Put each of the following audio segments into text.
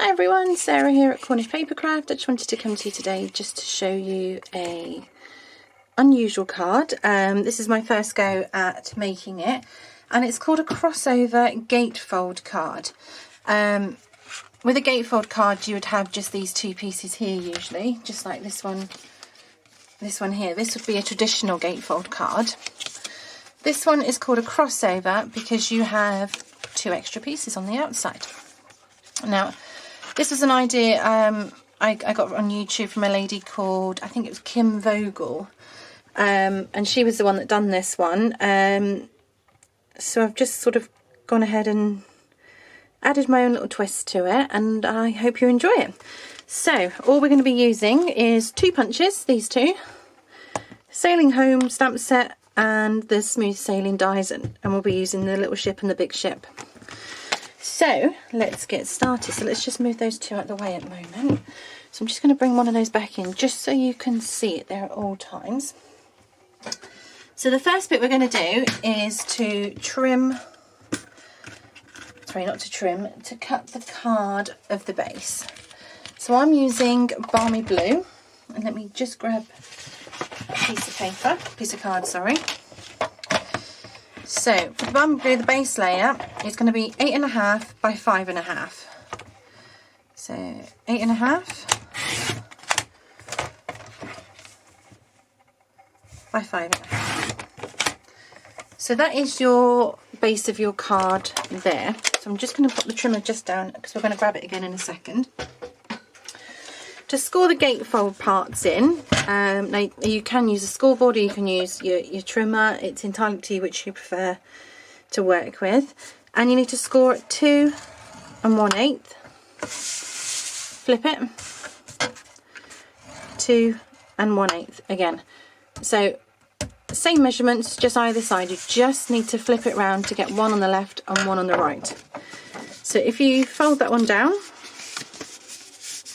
Hi everyone, Sarah here at Cornish Papercraft. I just wanted to come to you today just to show you a unusual card. This is my first go at making it, and it's called a crossover gatefold card. With a gatefold card you would have just these two pieces here usually, just like this one here. This would be a traditional gatefold card. This one is called a crossover because you have two extra pieces on the outside. Now, this was an idea I got on YouTube from a lady called, I think it was Kim Vogel, and she was the one that done this one. So I've just sort of gone ahead and added my own little twist to it, and I hope you enjoy it. So all we're going to be using is two punches, these two, Sailing Home stamp set, and the smooth sailing dies, and we'll be using the little ship and the big ship. So let's get started. So let's just move those two out of the way at the moment. So I'm just going to bring one of those back in just so you can see it there at all times. So the first bit we're going to do is to cut the card of the base. So I'm using Balmy Blue, and let me just grab a piece of card, sorry. So for the Balmy Blue, the base layer is going to be 8.5 by 5.5. So 8.5 by 5.5. So that is your base of your card there. So I'm just going to put the trimmer just down because we're going to grab it again in a second. To score the gatefold parts in, now you can use a scoreboard or you can use your trimmer. It's entirely to you which you prefer to work with. And you need to score at 2 1/8. Flip it. 2 1/8 again. So same measurements, just either side. You just need to flip it round to get one on the left and one on the right. So if you fold that one down,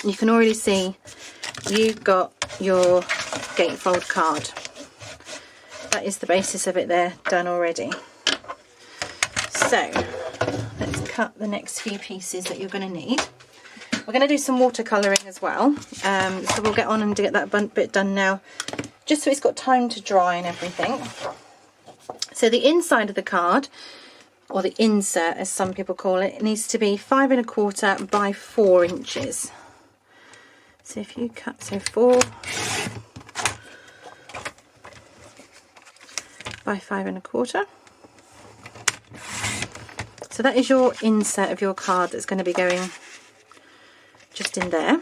you can already see you've got your gatefold card. That is the basis of it there, done already. So let's cut the next few pieces that you're going to need. We're going to do some watercolouring as well, so we'll get on and get that bit done now, just so it's got time to dry and everything. So the inside of the card, or the insert as some people call it, needs to be 5 1/4 by 4 inches. So if you cut, so 4 by 5 1/4. So that is your insert of your card that's going to be going just in there.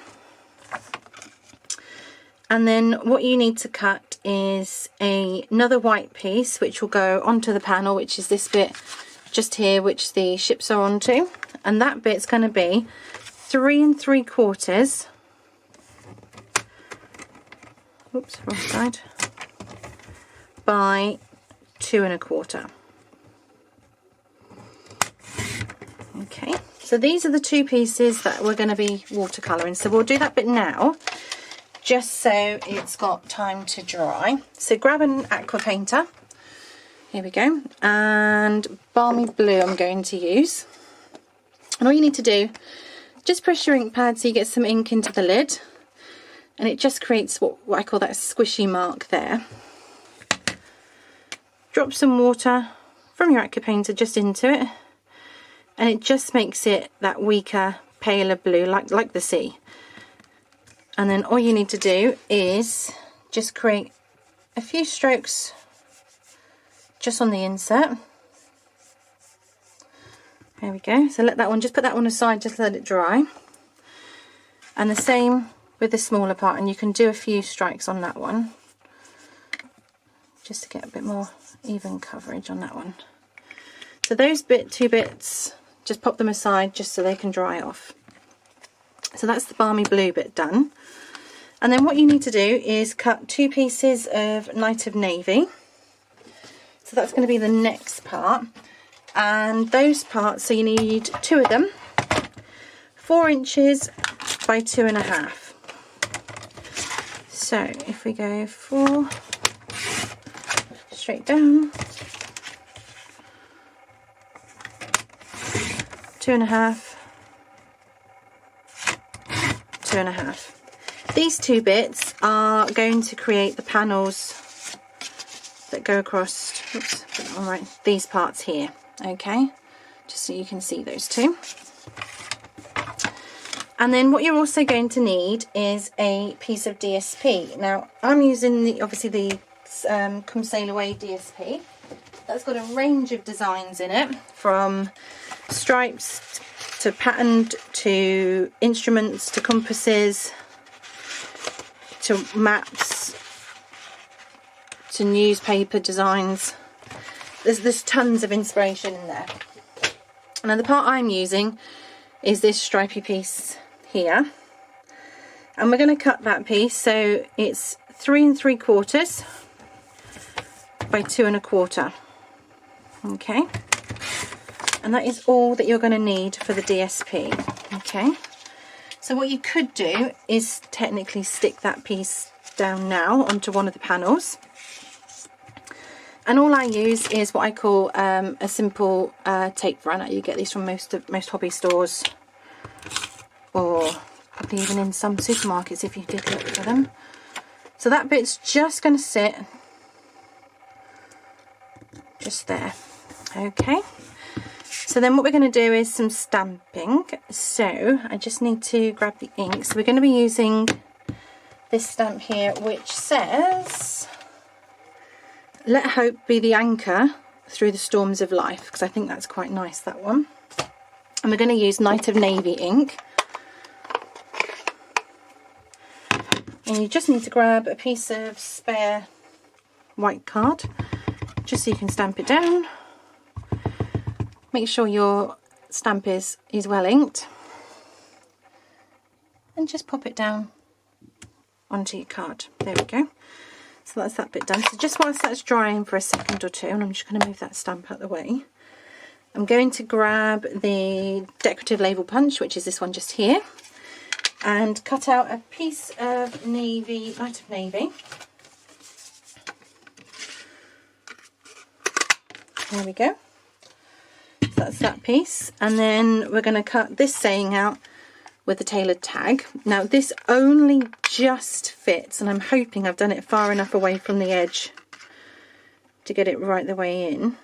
And then what you need to cut is another white piece which will go onto the panel, which is this bit just here, which the ships are onto. And that bit's going to be 3 3/4. Oops, wrong side. By 2 1/4. Okay, so these are the two pieces that we're going to be watercolouring. So we'll do that bit now, just so it's got time to dry. So grab an aqua painter. Here we go. And Balmy Blue I'm going to use. And all you need to do, just press your ink pad so you get some ink into the lid. And it just creates what I call that squishy mark there. Drop some water from your aqua painter just into it, and it just makes it that weaker, paler blue, like the sea. And then all you need to do is just create a few strokes just on the insert. There we go. So let that one, just put that one aside, just let it dry. And the same with the smaller part, and you can do a few strikes on that one just to get a bit more even coverage on that one. So those two bits, just pop them aside just so they can dry off. So that's the Balmy Blue bit done. And then what you need to do is cut 2 pieces of Night of Navy. So that's going to be the next part, and those parts, so you need 2 of them, 4 inches by 2 1/2. So if we go 4 straight down, 2 1/2, 2.5. These 2 bits are going to create the panels that go across, oops, all right, these parts here, okay, just so you can see those 2. And then what you're also going to need is a piece of DSP. Now I'm using obviously the Come Sail Away DSP. That's got a range of designs in it, from stripes to patterned to instruments to compasses to maps to newspaper designs. There's tons of inspiration in there. Now the part I'm using is this stripy piece here, and we're going to cut that piece so it's 3 3/4 by 2 1/4. Okay, and that is all that you're going to need for the DSP. Okay, so what you could do is technically stick that piece down now onto one of the panels, and all I use is what I call a simple tape runner. You get these from most hobby stores, or probably even in some supermarkets if you did look for them. So that bit's just going to sit just there. Okay, so then what we're going to do is some stamping. So I just need to grab the ink. So we're going to be using this stamp here, which says, "Let hope be the anchor through the storms of life," because I think that's quite nice, that one. And we're going to use Night of Navy ink. And you just need to grab a piece of spare white card, just so you can stamp it down. Make sure your stamp is well inked, and just pop it down onto your card. There we go. So that's that bit done. So just whilst that's drying for a second or two, and I'm just going to move that stamp out of the way, I'm going to grab the decorative label punch, which is this one just here, and cut out a piece of navy, Light of Navy. There we go. So that's that piece, and then we're going to cut this saying out with the tailored tag. Now this only just fits, and I'm hoping I've done it far enough away from the edge to get it right the way in.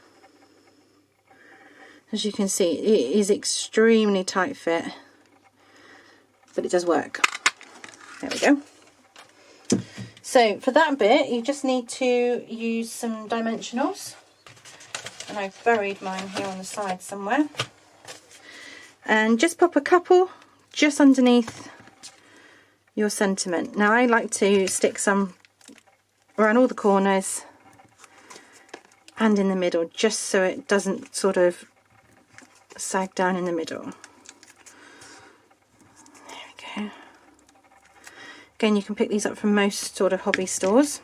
As you can see, it is extremely tight fit, but it does work. There we go. So for that bit you just need to use some dimensionals, and I've buried mine here on the side somewhere, and just pop a couple just underneath your sentiment. Now I like to stick some around all the corners and in the middle, just so it doesn't sort of sag down in the middle. There we go. Again, you can pick these up from most sort of hobby stores.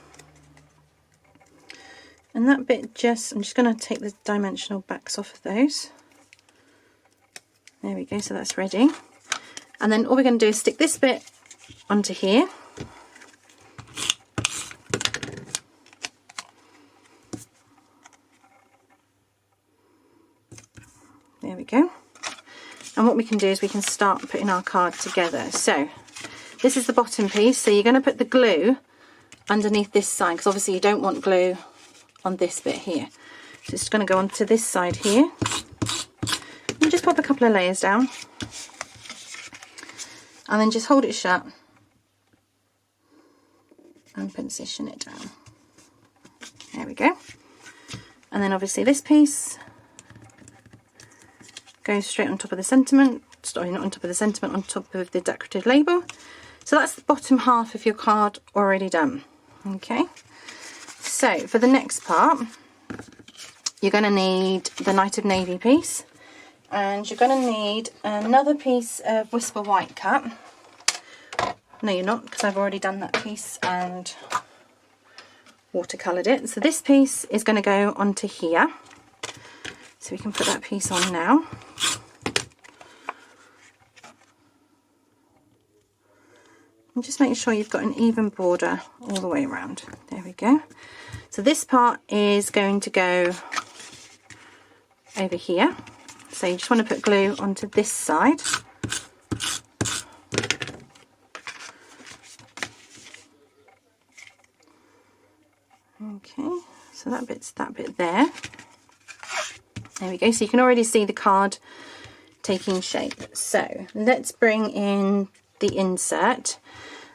And that bit I'm just going to take the dimensional backs off of those. There we go, so that's ready. And then all we're going to do is stick this bit onto here. There we go. And what we can do is we can start putting our card together. So this is the bottom piece, so you're going to put the glue underneath this side, because obviously you don't want glue on this bit here. So it's going to go onto this side here. And just pop a couple of layers down, and then just hold it shut and position it down. There we go. And then obviously this piece goes straight on top of the sentiment, sorry, not on top of the sentiment, on top of the decorative label. So that's the bottom half of your card already done. Okay, so for the next part you're going to need the Night of Navy piece, and you're going to need another piece of Whisper White cut. No, you're not, because I've already done that piece and watercoloured it. So this piece is going to go onto here, so we can put that piece on now. And just make sure you've got an even border all the way around. There we go. So this part is going to go over here. So you just want to put glue onto this side. So that bit there. There we go. So you can already see the card taking shape. So let's bring in the insert.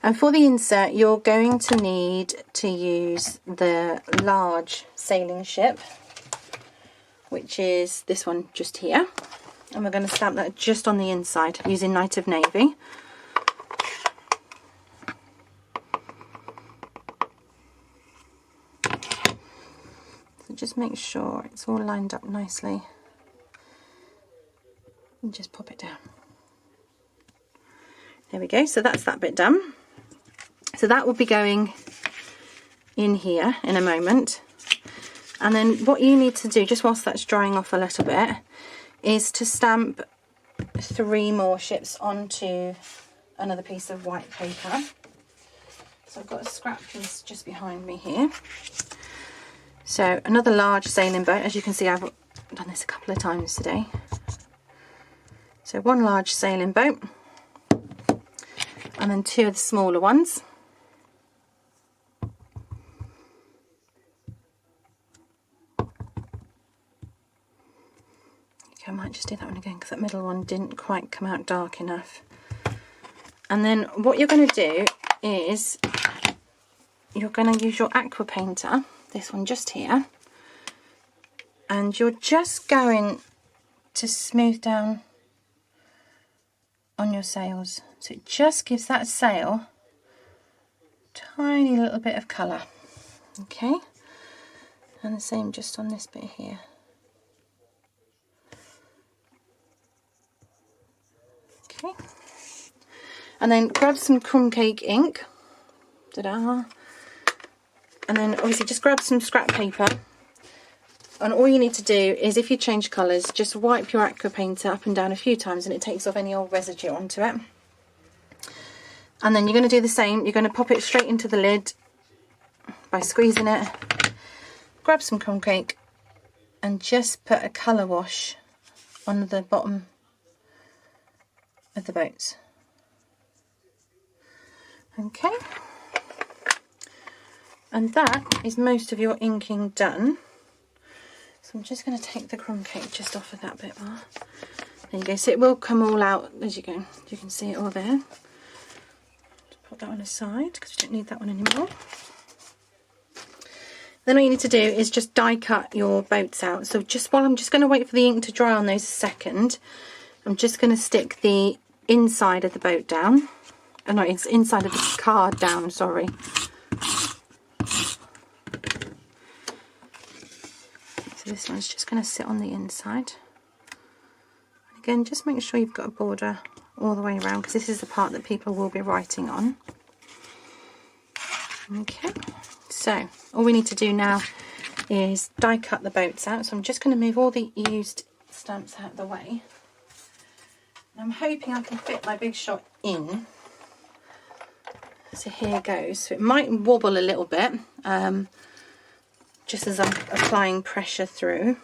And for the insert, you're going to need to use the large sailing ship, which is this one just here. And we're going to stamp that just on the inside using Night of Navy. So just make sure it's all lined up nicely. And just pop it down. There we go. So that's that bit done. So that will be going in here in a moment. And then what you need to do, just whilst that's drying off a little bit, is to stamp 3 more ships onto another piece of white paper. So I've got a scrap piece just behind me here. So another large sailing boat. As you can see, I've done this a couple of times today. So 1 large sailing boat, and then 2 of the smaller ones. I might just do that one again because that middle one didn't quite come out dark enough. And then what you're going to do is you're going to use your aqua painter, this one just here, and you're just going to smooth down on your sails. So it just gives that sail a tiny little bit of colour. Okay, and the same just on this bit here. Okay, and then grab some crumb cake ink. Ta-da! And then obviously just grab some scrap paper. And all you need to do is, if you change colours, just wipe your aqua painter up and down a few times, and it takes off any old residue onto it. And then you're going to do the same. You're going to pop it straight into the lid by squeezing it. Grab some crumb cake and just put a colour wash on the bottom of the boats. Okay, and that is most of your inking done. So I'm just going to take the crumb cake just off of that bit more. There you go. So it will come all out as you go. You can see it all there. Just put that one aside because we don't need that one anymore. Then all you need to do is just die cut your boats out. So just while I'm just going to wait for the ink to dry on those a second, I'm just going to stick the inside of the boat down. Oh no, it's inside of the card down, sorry. So this one's just going to sit on the inside. And again, just make sure you've got a border all the way around, because this is the part that people will be writing on. Okay, so all we need to do now is die cut the boats out. So I'm just going to move all the used stamps out of the way. I'm hoping I can fit my big shot in. So here goes. So it might wobble a little bit, just as I'm applying pressure through.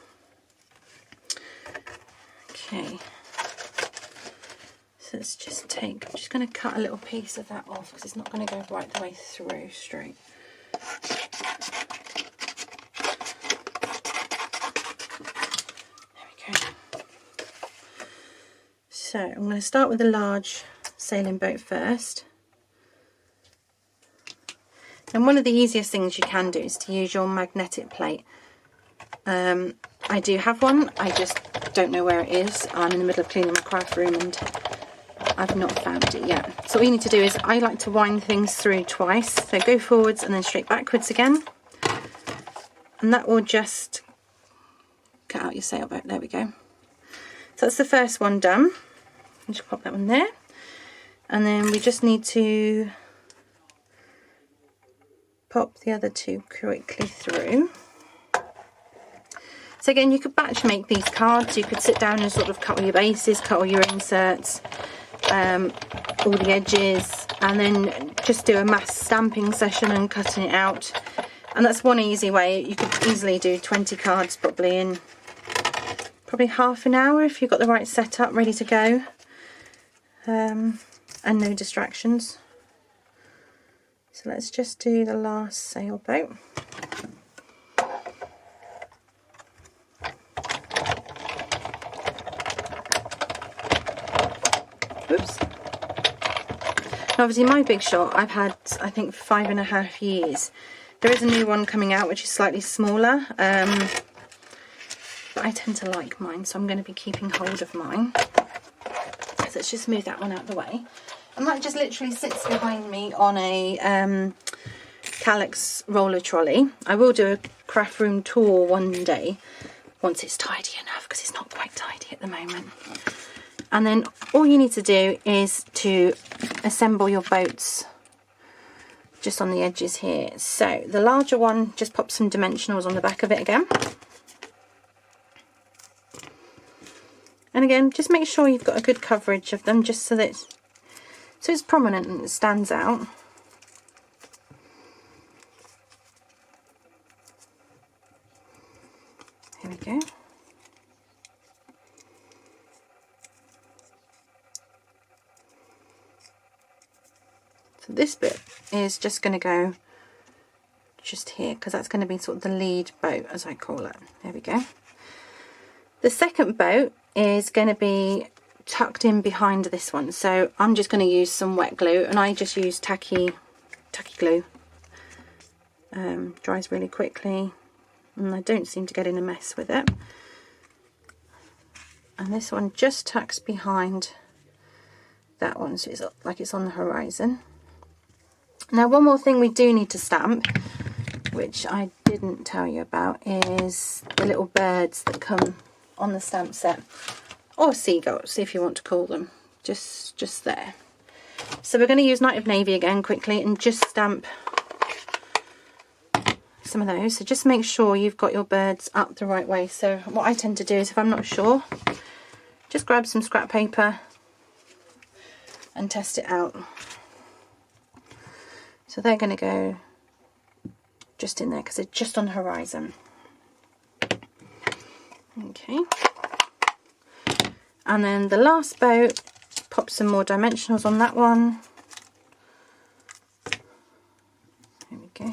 Okay. So let's just take, I'm just going to cut a little piece of that off because it's not going to go right the way through straight. There we go. So I'm going to start with the large sailing boat first. And one of the easiest things you can do is to use your magnetic plate. I do have one, I just don't know where it is. I'm in the middle of cleaning my craft room and I've not found it yet. So all you need to do is, I like to wind things through twice. So go forwards and then straight backwards again. And that will just cut out your sailboat. There we go. So that's the first one done. Just pop that one there. And then we just need to pop the other 2 quickly through. So again, you could batch make these cards. You could sit down and sort of cut all your bases, cut all your inserts, all the edges, and then just do a mass stamping session and cutting it out. And that's one easy way. You could easily do 20 cards probably in probably half an hour if you've got the right setup ready to go, and no distractions. So let's just do the last sailboat. Oops. And obviously my Big Shot I've had, I think, 5.5 years. There is a new one coming out which is slightly smaller, but I tend to like mine, so I'm going to be keeping hold of mine. So let's just move that one out of the way. And that just literally sits behind me on a Calyx roller trolley. I will do a craft room tour one day once it's tidy enough, because it's not quite tidy at the moment. And then all you need to do is to assemble your boats just on the edges here. So the larger one, just pop some dimensionals on the back of it again. And again, just make sure you've got a good coverage of them, just so that it's prominent and it stands out. Here we go. So this bit is just going to go just here, because that's going to be sort of the lead boat, as I call it. There we go. The second boat is going to be tucked in behind this one, so I'm just going to use some wet glue, and I just use tacky glue. Dries really quickly, and I don't seem to get in a mess with it. And this one just tucks behind that one, so it's like it's on the horizon. Now, one more thing we do need to stamp, which I didn't tell you about, is the little birds that come on the stamp set, or seagulls if you want to call them, just there. So we're going to use Night of Navy again quickly and just stamp some of those. So just make sure you've got your birds up the right way. So what I tend to do is, if I'm not sure, just grab some scrap paper and test it out. So they're going to go just in there because they're just on the horizon. Okay. And then the last boat, pop some more dimensionals on that one. There we go.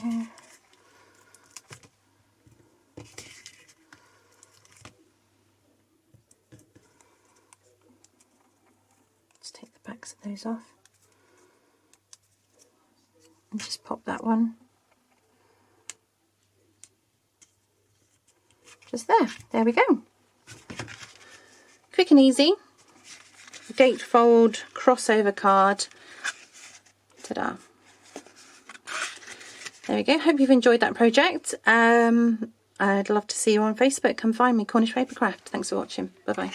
Let's take the backs of those off. And just pop that one just there we go. Quick and easy Gatefold crossover card. Ta-da. There we go. Hope you've enjoyed that project. I'd love to see you on Facebook. Come find me, Cornish Papercraft. Thanks for watching. Bye bye.